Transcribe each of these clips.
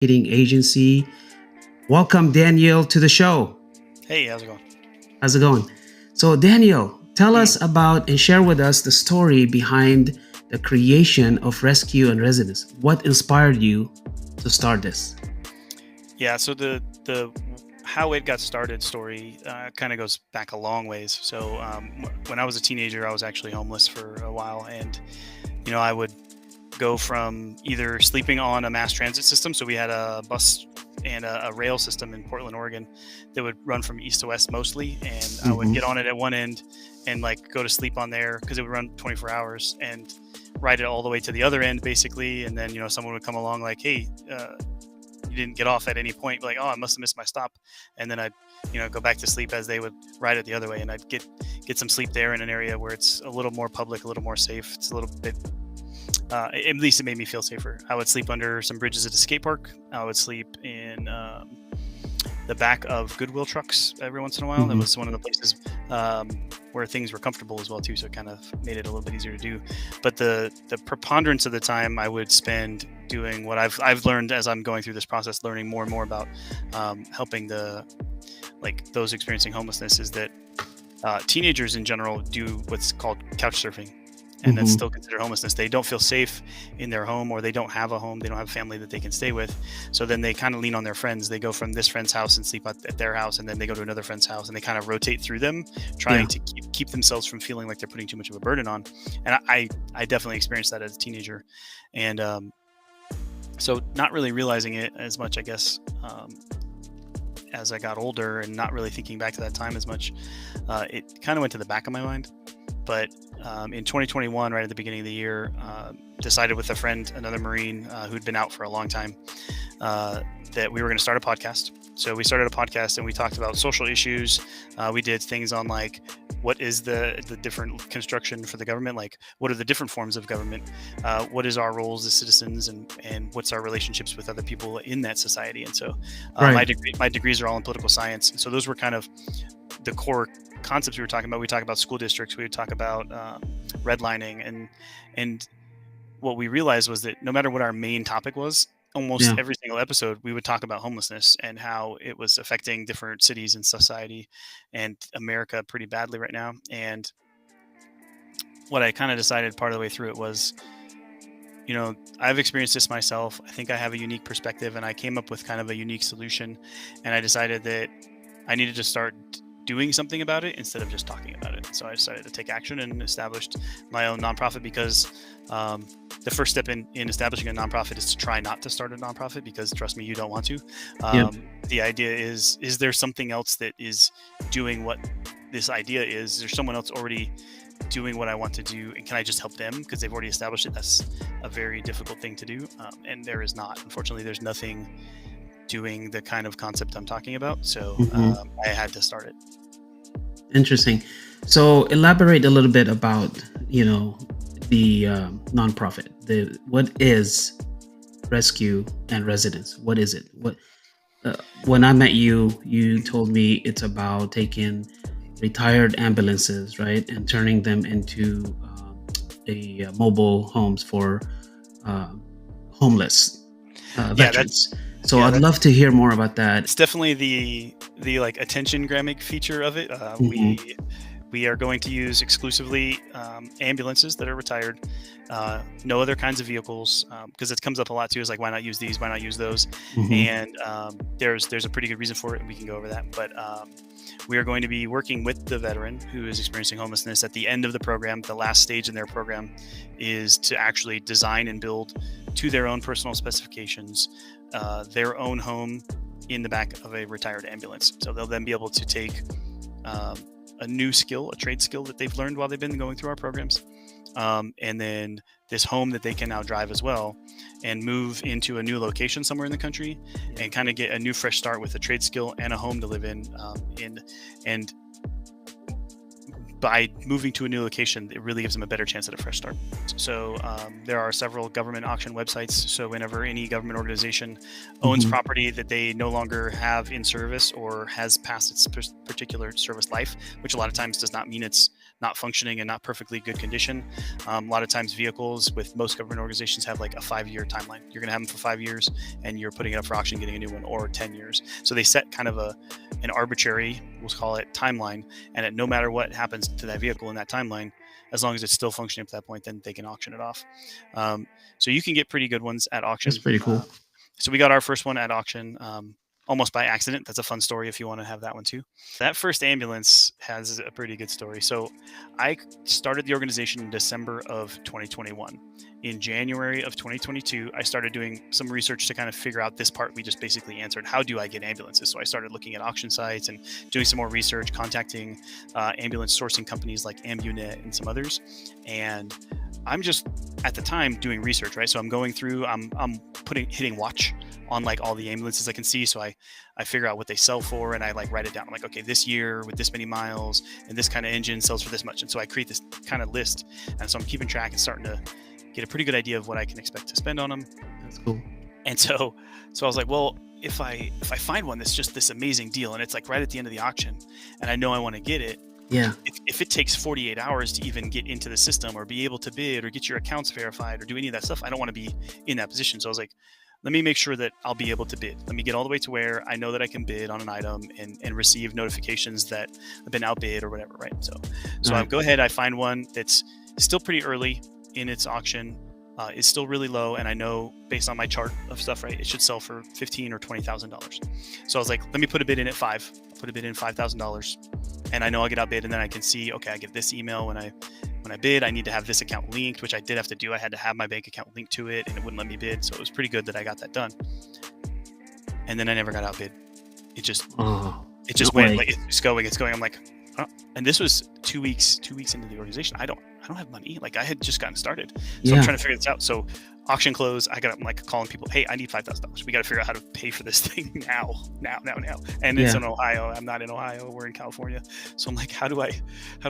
Marketing Agency. Welcome, Daniel, to the show. Hey, how's it going? How's it going? So, Daniel, tell Mm. us about and share with us the story behind the creation of Rescue and Residence. What inspired you to start this? Yeah, so the how it got started story kind of goes back a long ways. So when I was a teenager, I was actually homeless for a while, and I would go from either sleeping on a mass transit system. So we had a bus and a rail system in Portland, Oregon, that would run from east to west mostly, and I would Hmm. get on it at one end and like go to sleep on there because it would run 24 hours and ride it all the way to the other end basically, and then someone would come along like, hey, you didn't get off at any point, like, oh, I must have missed my stop, and then I'd go back to sleep as they would ride it the other way, and I'd get some sleep there in an area where it's a little more public, a little more safe. It's a little bit at least it made me feel safer. I would sleep under some bridges at a skate park. I would sleep in the back of Goodwill trucks every once in a while. That Hmm. was one of the places where things were comfortable as well too, so it kind of made it a little bit easier to do. But the preponderance of the time I would spend doing what I've learned as I'm going through this process, learning more and more about helping those experiencing homelessness, is that teenagers in general do what's called couch surfing, and that's Hmm. still considered homelessness. They don't feel safe in their home, or they don't have a home. They don't have a family that they can stay with. So then they kind of lean on their friends. They go from this friend's house and sleep at their house, and then they go to another friend's house, and they kind of rotate through them, Yeah. trying to keep themselves from feeling like they're putting too much of a burden on. And I definitely experienced that as a teenager, and so not really realizing it as much, I guess. As I got older and not really thinking back to that time as much, it kind of went to the back of my mind. But in 2021, right at the beginning of the year, decided with a friend, another Marine who'd been out for a long time, that we were going to start a podcast. So we started a podcast and we talked about social issues. We did things on like, what is the different construction for the government? Like, what are the different forms of government? What is our roles as citizens, and what's our relationships with other people in that society? And so Right. my degrees are all in political science. And so those were kind of the core concepts we were talking about. We talk about school districts. We would talk about redlining, and what we realized was that no matter what our main topic was, almost Yeah. every single episode we would talk about homelessness and how it was affecting different cities and society and America pretty badly right now. And what I kind of decided part of the way through it was, I've experienced this myself. I think I have a unique perspective, and I came up with kind of a unique solution. And I decided that I needed to start doing something about it instead of just talking about it. So I decided to take action and established my own nonprofit, because the first step in establishing a nonprofit is to try not to start a nonprofit, because trust me, you don't want to. Yep. The idea is there something else that is doing what this idea is? There's someone else already doing what I want to do, and can I just help them because they've already established it? That's a very difficult thing to do, and there is not. Unfortunately, there's nothing doing the kind of concept I'm talking about, so Hmm. I had to start it. Interesting. So, elaborate a little bit about the nonprofit. The what is Rescue and Residence? What is it? What when I met you, you told me it's about taking retired ambulances, right, and turning them into a mobile homes for uh, homeless Yeah, that's veterans. So yeah, I'd that's love to hear more about that. it's definitely the like attention gramming feature of it. Hmm. We are going to use exclusively ambulances that are retired, no other kinds of vehicles, because it comes up a lot too. Is like, why not use these? Why not use those? Hmm. And there's a pretty good reason for it, and we can go over that. But we are going to be working with the veteran who is experiencing homelessness at the end of the program. The last stage in their program is to actually design and build to their own personal specifications their own home in the back of a retired ambulance. So they'll then be able to take um, a new skill, a trade skill that they've learned while they've been going through our programs, and then this home that they can now drive as well, and move into a new location somewhere in the country, Yeah. and kind of get a new fresh start with a trade skill and a home to live in. And by moving to a new location, it really gives them a better chance at a fresh start. So there are several government auction websites. So whenever any government organization owns Hmm. property that they no longer have in service or has passed its particular service life, which a lot of times does not mean it's not functioning and not perfectly good condition. A lot of times vehicles with most government organizations have like a 5-year timeline. You're going to have them for 5 years and you're putting it up for auction, getting a new one, or 10 years. So they set kind of an arbitrary, we'll call it, timeline. And no matter what happens to that vehicle in that timeline, as long as it's still functioning up to that point, then they can auction it off. So you can get pretty good ones at auction. That's pretty cool. So we got our first one at auction almost by accident. That's a fun story if you want to have that one too. That first ambulance has a pretty good story. So I started the organization in December of 2021. In January of 2022, I started doing some research to kind of figure out this part we just basically answered. How do I get ambulances? So I started looking at auction sites and doing some more research, contacting ambulance sourcing companies like AmbuNet and some others. And I'm just at the time doing research, right? So I'm going through, I'm hitting watch on like all the ambulances I can see. So I figure out what they sell for and I like write it down. I'm like, okay, this year with this many miles and this kind of engine sells for this much. And so I create this kind of list. And so I'm keeping track and starting to get a pretty good idea of what I can expect to spend on them. That's cool. And so I was like, well, if I find one that's just this amazing deal and it's like right at the end of the auction and I know I want to get it, yeah. If it takes 48 hours to even get into the system or be able to bid or get your accounts verified or do any of that stuff, I don't want to be in that position. So I was like, let me make sure that I'll be able to bid. Let me get all the way to where I know that I can bid on an item and receive notifications that I've been outbid or whatever, right? So I go ahead, I find one that's still pretty early in its auction, is still really low, and I know based on my chart of stuff, right, it should sell for $15,000 or $20,000. So I was like, let me put a bid in at $5,000. Put a bid in $5,000, and I know I'll get outbid, and then I can see, okay, I get this email when I bid. I need to have this account linked, which I did have to do. I had to have my bank account linked to it, and it wouldn't let me bid. So it was pretty good that I got that done. And then I never got outbid. It just went like it's going. I'm like, oh. And this was 2 weeks into the organization. I don't have money. Like I had just gotten started. So I'm trying to figure this out. So auction close, I got up like calling people, hey, I need $5,000. We got to figure out how to pay for this thing now. And it's in Ohio. I'm not in Ohio. We're in California. So I'm like, how do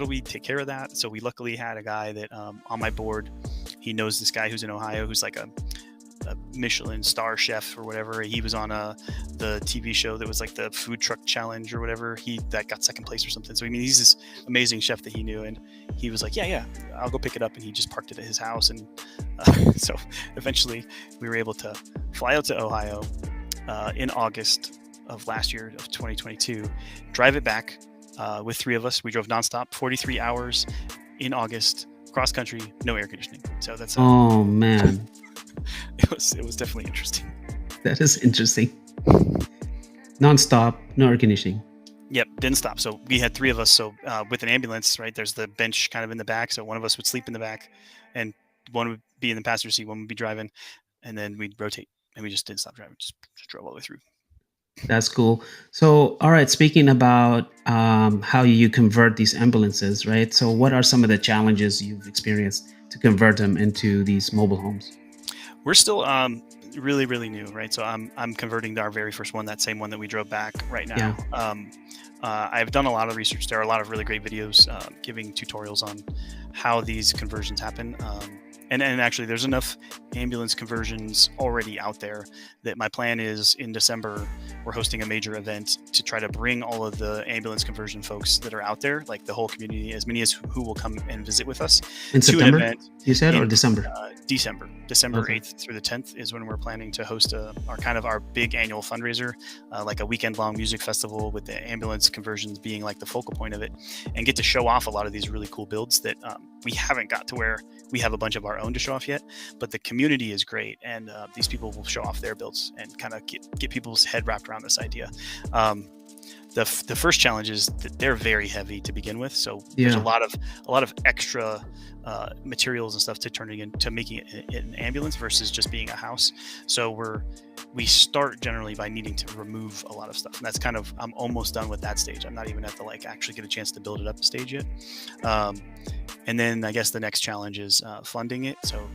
we take care of that? So we luckily had a guy that on my board, he knows this guy who's in Ohio, who's like a Michelin star chef or whatever. He was on the TV show that was like the food truck challenge or whatever. That got second place or something. So I mean, he's this amazing chef that he knew, and he was like, yeah, I'll go pick it up. And he just parked it at his house. And so eventually we were able to fly out to Ohio in August of last year of 2022, drive it back with 3 of us. We drove nonstop 43 hours in August, cross country, no air conditioning. So that's oh man. It was definitely interesting. That is interesting. Non-stop, no air conditioning. Yep, didn't stop. So we had 3 of us. So with an ambulance, right, there's the bench kind of in the back. So one of us would sleep in the back, and one would be in the passenger seat, one would be driving, and then we'd rotate. And we just didn't stop driving, just drove all the way through. That's cool. So, all right, speaking about how you convert these ambulances, right? So what are some of the challenges you've experienced to convert them into these mobile homes? We're still really, really new, right? So I'm converting to our very first one, that same one that we drove back right now. Yeah. I've done a lot of research. There are a lot of really great videos giving tutorials on how these conversions happen. And actually, there's enough ambulance conversions already out there that my plan is in December, we're hosting a major event to try to bring all of the ambulance conversion folks that are out there, like the whole community, as many as who will come and visit with us. In September, an event you said, or December? December 8th through the 10th is when we're planning to host our big annual fundraiser, like a weekend-long music festival with the ambulance conversions being like the focal point of it, and get to show off a lot of these really cool builds that we haven't got to where we have a bunch of our own to show off yet, but the community is great, and these people will show off their builds and kind of get people's head wrapped around this idea. The first challenge is that they're very heavy to begin with, so there's a lot of extra materials and stuff to turning into making it an ambulance versus just being a house. So we start generally by needing to remove a lot of stuff, and that's kind of, I'm almost done with that stage. I'm not even at the actually get a chance to build it up stage yet. And then I guess the next challenge is funding it. So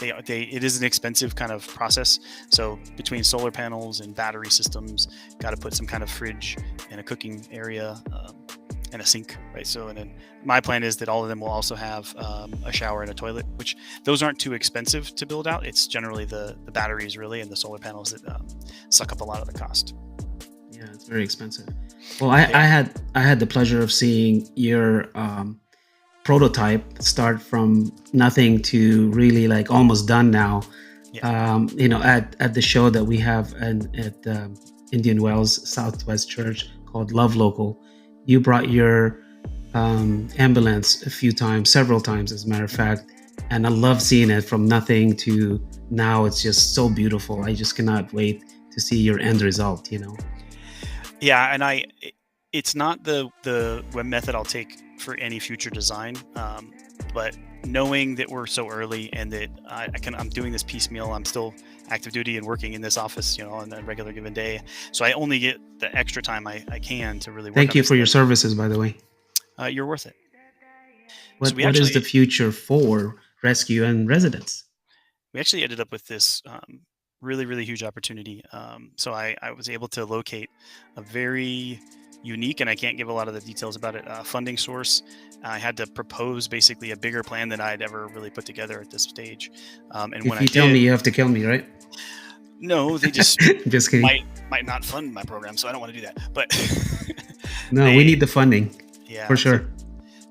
it is an expensive kind of process. So between solar panels and battery systems, got to put some kind of fridge and a cooking area and a sink, right? So, and then my plan is that all of them will also have a shower and a toilet, which those aren't too expensive to build out. It's generally the batteries really and the solar panels that suck up a lot of the cost. Yeah, it's very expensive. Well, I had the pleasure of seeing your prototype, start from nothing to really like almost done now. Yeah. At the show that we have at Indian Wells Southwest Church called Love Local, you brought your ambulance a few times, several times, as a matter of fact. And I love seeing it from nothing to now. It's just so beautiful. I just cannot wait to see your end result, Yeah, and it's not the method I'll take for any future design, but knowing that we're so early and that I'm doing this piecemeal, I'm still active duty and working in this office, on a regular given day. So I only get the extra time I can to really work. Thank you for your services, by the way. You're worth it. What is the future for rescue and residence? We actually ended up with this really, really huge opportunity. So I was able to locate a very unique, and I can't give a lot of the details about it, funding source. I had to propose basically a bigger plan than I'd ever really put together at this stage. And if when you tell me, you have to kill me, right? No, they just just kidding. Might not fund my program, so I don't want to do that. But no, we need the funding. Yeah, for sure.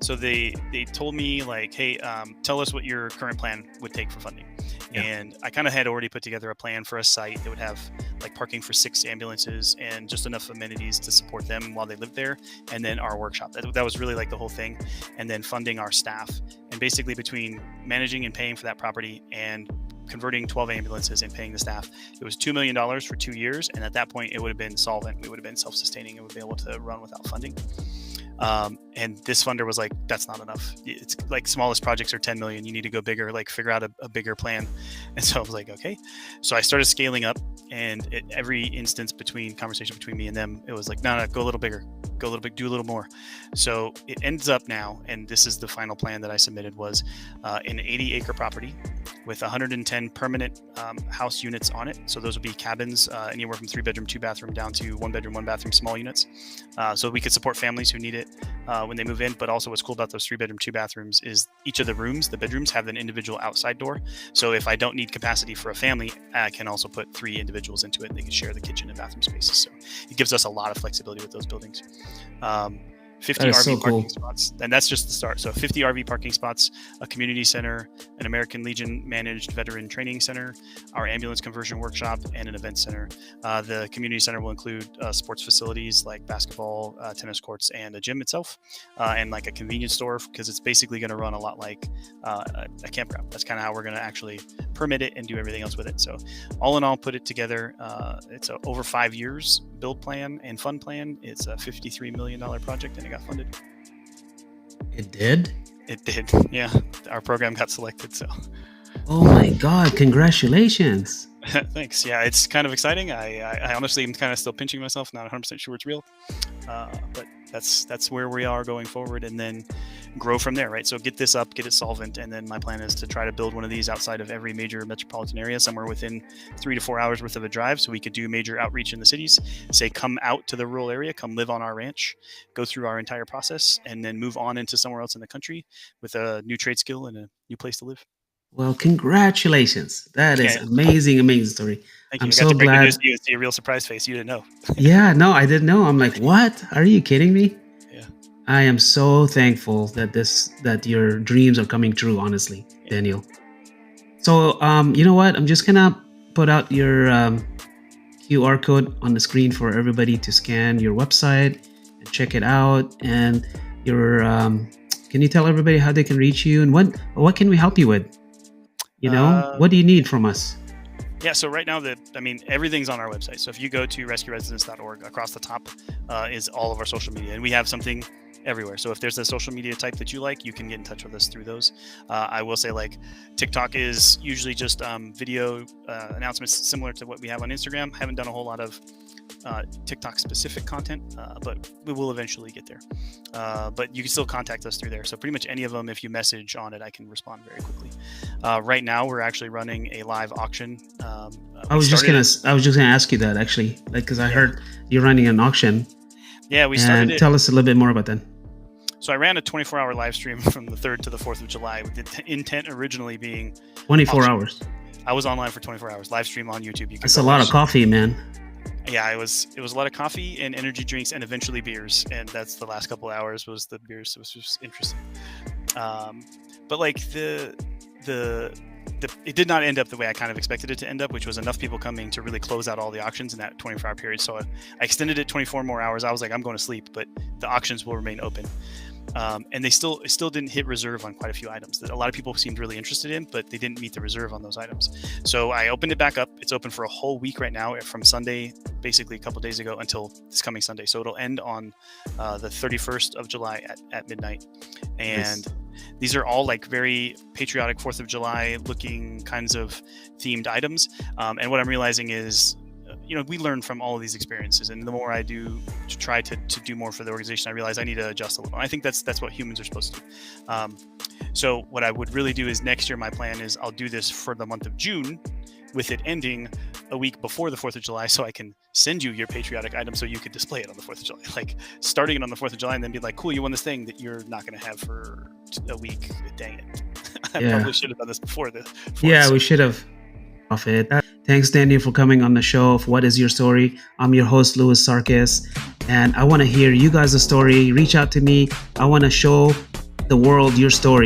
So they told me like, hey, tell us what your current plan would take for funding. Yeah. And I kind of had already put together a plan for a site that would have like parking for 6 ambulances and just enough amenities to support them while they lived there. And then our workshop, that was really like the whole thing. And then funding our staff, and basically between managing and paying for that property and converting 12 ambulances and paying the staff, it was $2 million for 2 years. And at that point it would have been solvent. We would have been self-sustaining and would be able to run without funding. And this funder was like, that's not enough. It's like smallest projects are 10 million. You need to go bigger, like figure out a bigger plan. And so I was like, okay. So I started scaling up, and at every instance conversation between me and them, it was like, no, go a little bigger, go a little big, do a little more. So it ends up now, and this is the final plan that I submitted, was an 80-acre property with 110 permanent house units on it. So those would be cabins, anywhere from 3-bedroom, 2-bathroom down to 1-bedroom, 1-bathroom small units. So we could support families who need it when they move in. But also what's cool about those 3-bedroom, 2-bathrooms is each of the rooms, the bedrooms, have an individual outside door. So if I don't need capacity for a family, I can also put 3 individuals into it, and they can share the kitchen and bathroom spaces. So it gives us a lot of flexibility with those buildings. 50 RV parking spots, and that's just the start. So 50 RV parking spots, a community center, an American Legion managed veteran training center, our ambulance conversion workshop, and an event center. The community center will include sports facilities like basketball, tennis courts, and a gym itself, and like a convenience store, because it's basically going to run a lot like a campground. That's kind of how we're going to actually permit it and do everything else with it. So all in all, put it together, it's a over 5 years build plan and fund plan. It's a $53 million project, and it got funded. It did? It did. Yeah. Our program got selected. So. Oh my God. Congratulations. Thanks. Yeah. It's kind of exciting. I honestly am kind of still pinching myself, not 100% sure it's real. But that's where we are going forward, and then grow from there, right? So get this up, get it solvent, and then my plan is to try to build one of these outside of every major metropolitan area, somewhere within 3 to 4 hours worth of a drive, so we could do major outreach in the cities, say come out to the rural area, come live on our ranch, go through our entire process, and then move on into somewhere else in the country with a new trade skill and a new place to live. Well, congratulations. That is amazing story. Thank you. I'm so glad. You see a real surprise face. You didn't know. Yeah, no, I didn't know. I'm like, what? Are you kidding me? Yeah. I am so thankful that your dreams are coming true, honestly, Daniel. So, you know what? I'm just gonna put out your QR code on the screen for everybody to scan your website and check it out. And your, can you tell everybody how they can reach you, and what can we help you with? What do you need from us? Yeah, so right now, everything's on our website. So if you go to rescueresidence.org, across the top is all of our social media, and we have something everywhere. So if there's a social media type that you like, you can get in touch with us through those. I will say, like, TikTok is usually just video announcements similar to what we have on Instagram. Haven't done a whole lot of TikTok specific content, but we will eventually get there. But you can still contact us through there. So pretty much any of them, if you message on it, I can respond very quickly. Right now, we're actually running a live auction. I was just gonna ask you that, actually, like, because I heard you're running an auction. Yeah, we started it. Tell us a little bit more about that. So I ran a 24-hour live stream from the 3rd to the 4th of July, with the intent originally being 24 hours. I was online for 24 hours, live stream on YouTube. That's a lot of coffee, man. Yeah, it was a lot of coffee and energy drinks, and eventually beers. And that's the last couple of hours was the beers. It was just interesting. But like it did not end up the way I kind of expected it to end up, which was enough people coming to really close out all the auctions in that 24-hour period. So I extended it 24 more hours. I was like, I'm going to sleep, but the auctions will remain open. And they still didn't hit reserve on quite a few items that a lot of people seemed really interested in, but they didn't meet the reserve on those items. So I opened it back up. It's open for a whole week right now, from Sunday, basically a couple of days ago, until this coming Sunday. So it'll end on the 31st of July at midnight. And these are all like very patriotic 4th of July looking kinds of themed items. And what I'm realizing is, we learn from all of these experiences, and the more I do to try to do more for the organization, I realize I need to adjust a little. I think that's what humans are supposed to do. So what I would really do is next year, my plan is I'll do this for the month of June, with it ending a week before the 4th of July, so I can send you your patriotic item so you could display it on the 4th of July. Like starting it on the 4th of July and then be like, cool, you won this thing that you're not going to have for a week. Dang it. I probably should have done this before we should have. Profit. Thanks, Daniel, for coming on the show of What Is Your Story. I'm your host, Louis Sarkis, and I want to hear you guys' story. Reach out to me. I want to show the world your story.